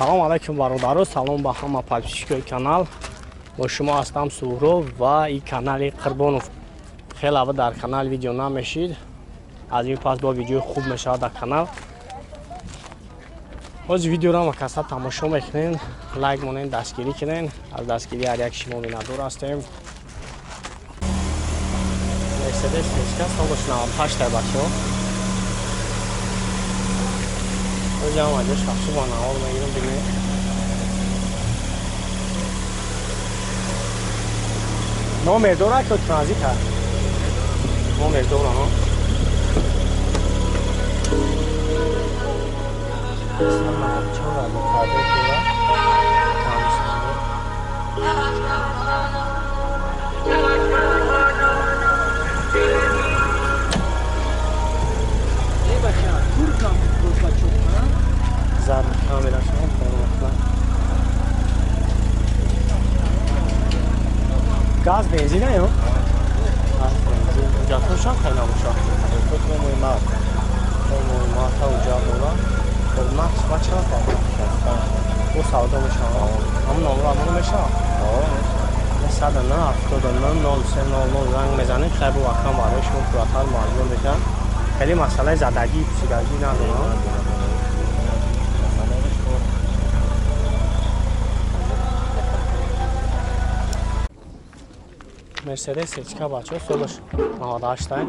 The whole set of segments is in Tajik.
салом алайкум бародаро, салом ба ҳама подписчикои канал. Бо шумо ҳастам Суҳроб ва ин канали Қурбонов. Хеле аввал дар канал видео намешид. Аз ин пас бо видеои хуб мешавад дар канал. ҳозир видеоро ма каса тамошо мекунен, лайк монен, дастгирӣ кунен. Аз дастгирӣ ҳар як шумо минатдор ҳастем. Мерседес H-ка солаш 98 бачаҳо. ҳозир ҳам аҷо шахсӣ ба навор мегирам бинед. номер дора ки транзит ҳаст? номер дора, ҳо? Gaz benzin ne yok? Gaz benzin. Ucatın şan kaynağı uşak. Tutma mühimmat. O mühimmat'a ucak olan. Olmaz. Maçına kaldı. O savda uşak. Ama nomru amını meşa. Mesela ne haftadan 0300 rang mezanin خیلی وقتا برای شما پراتر معلوم بشن. خیلی مسئله زدگی پوسیدگی نداره. Mercedes H-ka бачо солаш 98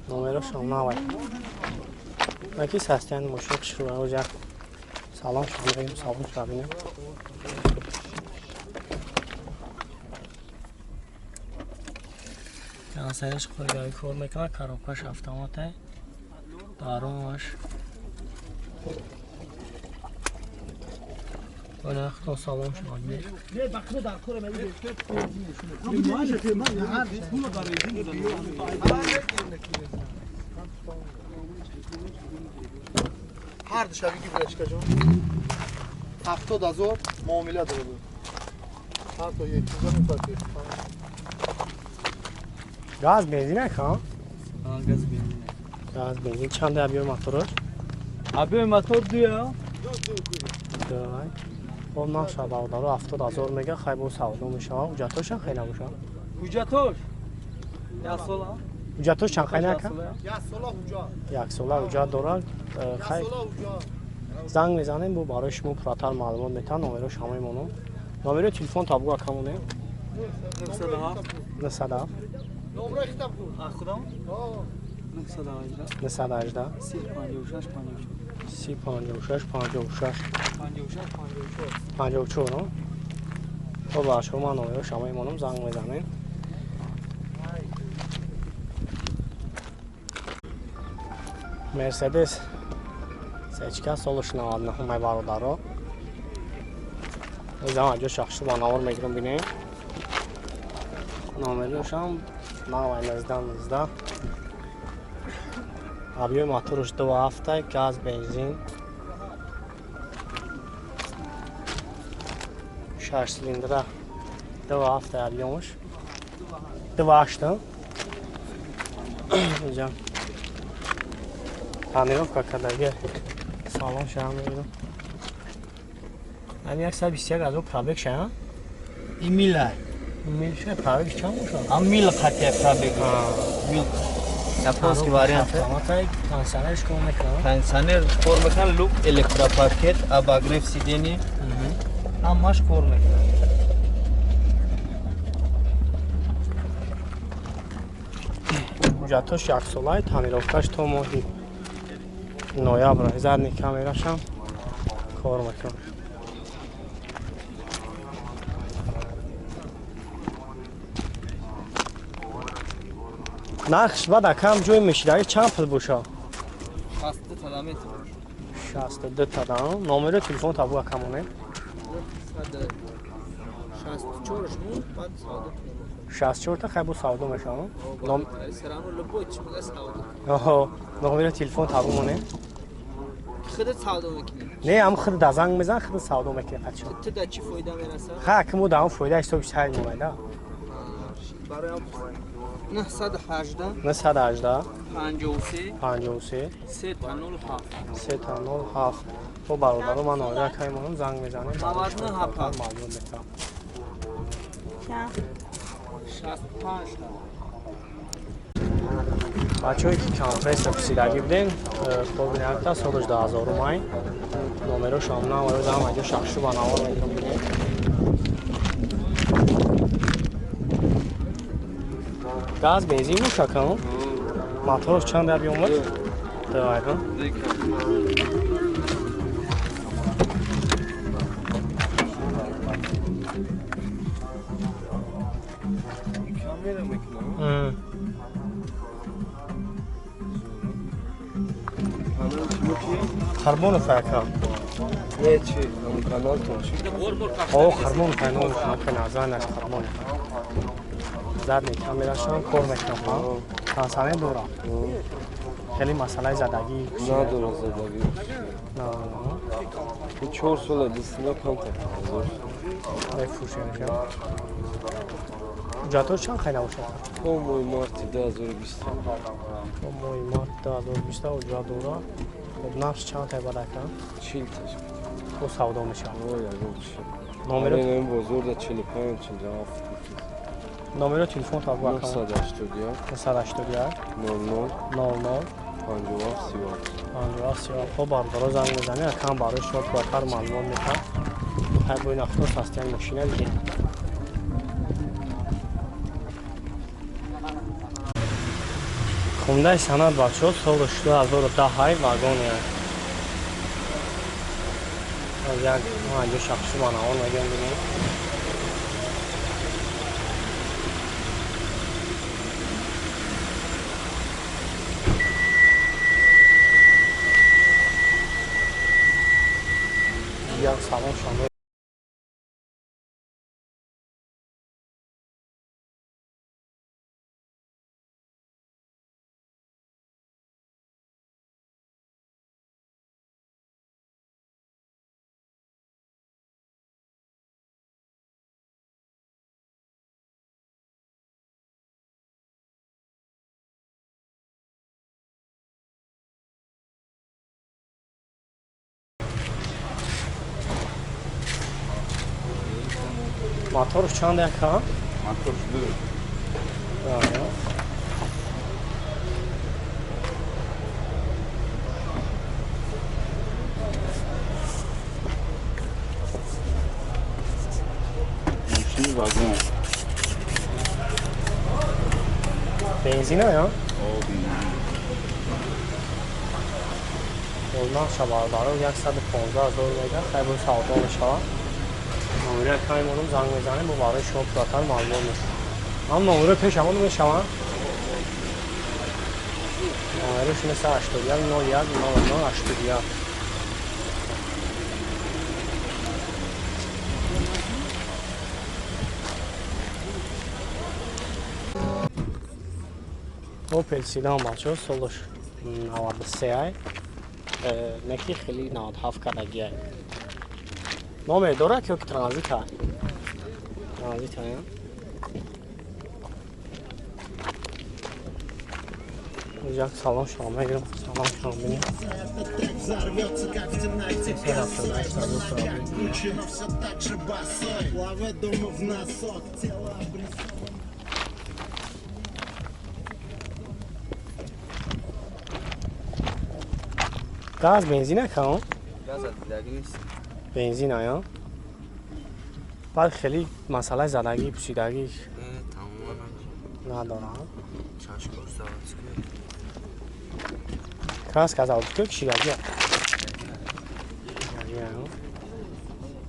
номерош навай маки састян мошок шура ӯжа салом шумо салом шабинем канасариш қургаи кор мекунад коробкаш автомате дарунаш Ona xto salon şuna gir. Ne bakma dar koyma. Her dışarı gibi çıkacağım. 70,000 muamele dolu. Her to 700 farkı. Gaz benzin ha? Ha gaz benzin. Gaz benzin çanda yapıyor motoru. Abi motor diyor. Yok. خب نقشه بردارو 70,000 میگه خیلی با سودا میشه اوجاتوش هم خیلی نمیشه اوجاتوش یک ساله اوجاتوش چند خیلی نکن یک ساله اوجات داره خیلی زنگ میزنیم با برای شما پراتر معلومات میتن نمرش همه مونو نمره تلفن تابو کمونه 907 نمره خدام خودم 918 56 54 no? خب باشه من نمره شما ایمانم زنگ میزنیم مرسدس سچکا سالش 99 همه برادرها اینجا اجا شخصی با نوار میگیرم بینیم نمرهش هم 919 Abiyo motorش 2 hafta gaz benzin 6 silindra 2 hafta abiyomuş 2 hafta اینجا پانیروفکا کداگه سالن شام میگیرم همین 121 از اون پرابک شما این میله شه پرابک چند میشه هم میل خطه پرابک میل Japonski variant है ट्रांसफर को मैं करूं transfer core में kan look electra paket abagrev sideni amash core में Ujatosh yaksolay tamirovkash to mohi noyabr zadni kamerasham kor mekunam نقش بعد کم جوی میشه چند پول بوشه 62 تا دام نمره تلفن تابو کمونه 64 تا خیلی سودا میشه نمره تلفن تابو مونه خودت سودا میکنی نه هم خود دزنگ میزن خود سودا میکنه بچه تو در چی فایده میرسه خا کمو دام فایده است تو بیشتر میومد نه 118 نه 118 53 53 307 307 خب برادر من آره کایمانم زنگ میزنه 99 معلوم میکنم 65 بچه‌ای که کانفرنس پسیدگی بودین خب نیاکتا سالش 2000 مای نمره شامنا و روز هم اینجا شخصی با نوار میگم بودین گاز بنزین بود شکم موتورش چند در بیومد دقیقا کامل میکنم خربون فکر نه چی اون کانال تو چی او خربون فنون ممکن ازانش خربون زد کامیراشون کار میکنم تاسانه دورا خیلی مسئله زدگی نه دور زدگی نه این 4 سال دیسنا کانت بفروشه میشه جاتور چند خیلی نباشه او موی مارتی 2020 او موی مارت 2020 و جاتورا خب نفس چند تای بالا کن 40 تاش او سودا میشه او یارو چی نمره این بزرگ 45 47 نمره تلفن تا با کن 981 00 00 57 50 خب برادر زنگ میزنه کم برای شما کارتر معلومات میکنم هر باید اختصاص هستین ماشینه دیگه خونده سند بچه ها سال 2010 های واگونی هست از یک ما اینجا شخصی منوان میگم بینیم یک سالان شامل موتورش چند یک ها؟ موتورش دو ماشین واگن بنزینه یا؟ او بینم اولنا شبار داره 115,000 میگه خیلی بود سودا میشه نمره کمی مونم زنگ میزنه با برای شما پراتر معلوم میشه هم نمره پیش همون میشه نمرهش مثل 81 01 99 81 اوپل سیدان بچه ها سالش 93 های نکی خیلی 97 کدگی های نامه داره که ترانزیت های ترانزیت های یک سلام شما میگیرم سلام شما بینیم گاز بنزین نکن گاز دیگه نیست بنزین آیا بعد خیلی مسئله زدگی پوشیدگی تمام ندارم چاشکور سواسکی کاس که از آوردو کشیدگی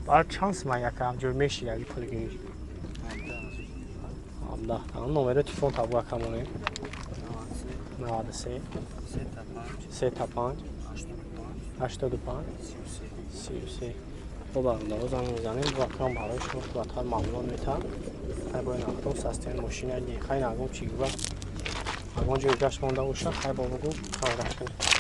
بعد چانس من یکم جور میشیدگی پولگیش 17 نمره تلفن تا بو کمونه 93 3 تا 5 85 33 خب برادر زنگ میزنیم و کم برای شما بهتر معلومات میتم هر باید اختصاص هستین ماشین دیگه خیلی نگم چی گوه اگه اونجا گشت مانده باشه خیلی با بگو خواهدش کنید